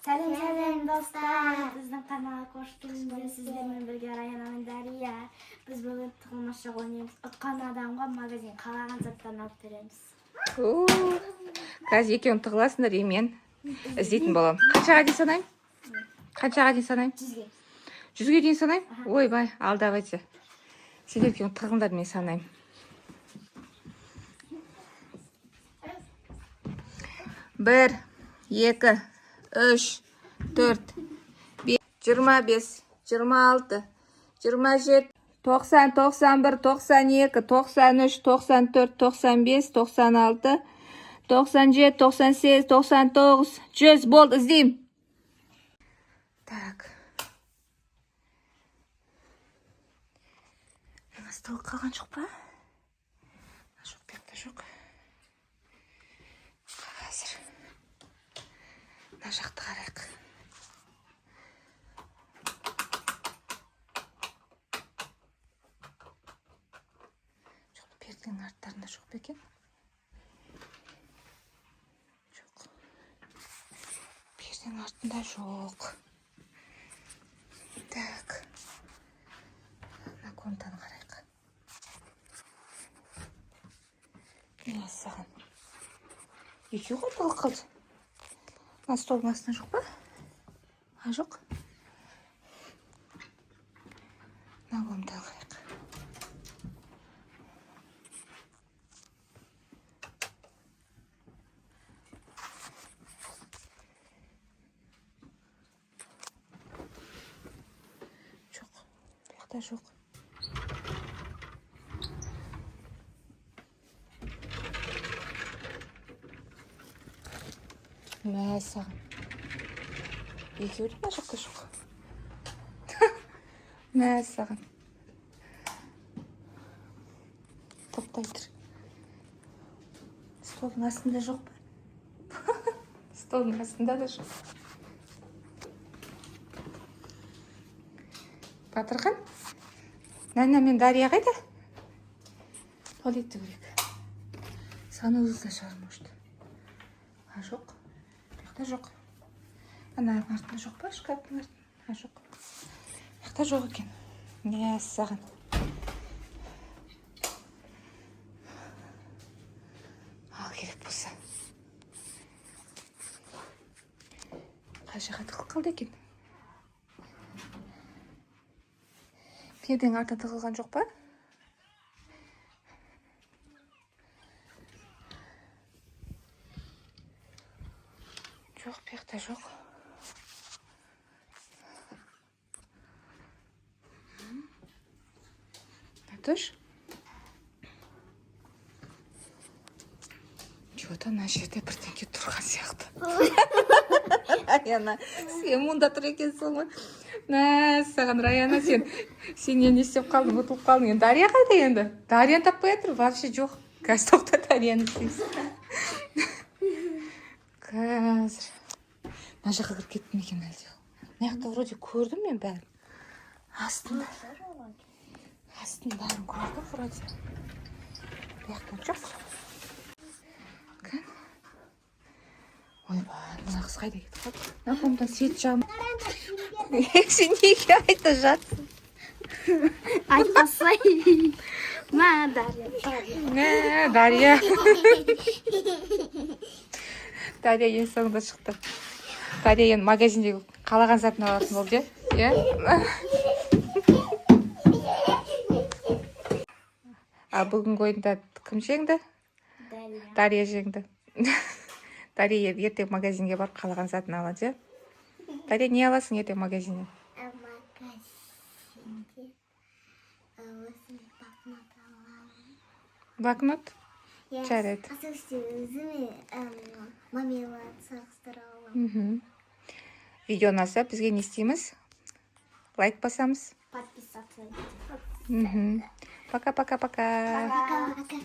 Сәлем достар, біздің каналға қош келдіңіздер. Сіздермен бірге Раяна мен Дария. Біз бүгін тұғылмаша ойнаймыз. Ұтқан адамға магазин қалаған заттан алып береміз. Қазір екеуің тығыласыңдар, мен іздейтін боламын. Қаншаға дейін санаймын? Қаншаға дейін санаймын? 100-ге. 100-ге дейін санаймын? Ойбай, алдап айтса. Сендер екеуің тығыңдар, мен санаймын. Бір, екі, үш, төрт, 25, 26, 27, 90, 91, 92, 93, 94, 95, 96, 97, 98, 99, 100 болды, іздеймін. Так. Стол қалған жоқ па? Жоқ, бекті жоқ. Қазір. Мына жақты қарайық. Жоқ, перденің арттарында жоқ па екен? Жоқ. Перденің артында жоқ. Так. Мына комнатаны қарайық. Саған. Екеу ғой толық қалды. Мына столдың астында жоқ па? Жоқ. Мына комнатаны қарайық. Жоқ. Бұяқта жоқ. Мәссаған. Екеуі де ма жақта жоқ? Мәссаған. Топтай тұр. Столдың астында жоқ па? Столдың астында да жоқ. Батырхан? Нәна мен Дария қайда? Туалетті көрек. Санузылда шығар, может. Жоқ. Жоқ. Ана артында жоқ па? Шкаптың артында жоқ. Бұяқта жоқ екен. Мәссаған. Ал керек болса. Қай жаққа тығылып қалды екен? Перденің артына тығылған жоқ па? Жоқ, бұяқта жоқ. Наташ? Че-то мына жерде бірдеңке тұрған сияқты. Раяна, сен мұнда тұр екенсің ғой. Мәссаған, Раяна, сен не істеп қалдың, ұтылып қалдың. Енді Дария қайда енді? Дарияны таппай жатыр, вообще жоқ. Қазір тоқта Дарияны істейсің. Қазір. Мына жаққа кіріп кеттім екен әлде. Мына жақта вроде көрдім мен бәрін. Астында бәрін көрдім вроде. Бұяқта жоқ. Ойбай, мына қыз қайда кетіп қалды? Мына комнатадан свет жағып. Сен неге айта жатсың? Айтпасай. Ма, Дария. Дария. Дария ең соңында шықты. Дария енді магазиндегі қалаған затын алатын болды, иә? А бүгінгі ойында кім жеңді? Дария жеңді. Дария ертең магазинге барып қалаған затын алады, иә? Дария, не аласың ертең магазиннен? Магазинде Блокнот? Жарайды. Асықшы өзіме мамиларды сағыстыра аламын. Видео ұнаса, бізге не істейміз? Лайк басамыз. Подписаться. Пока-пока-пока. Пока-пока.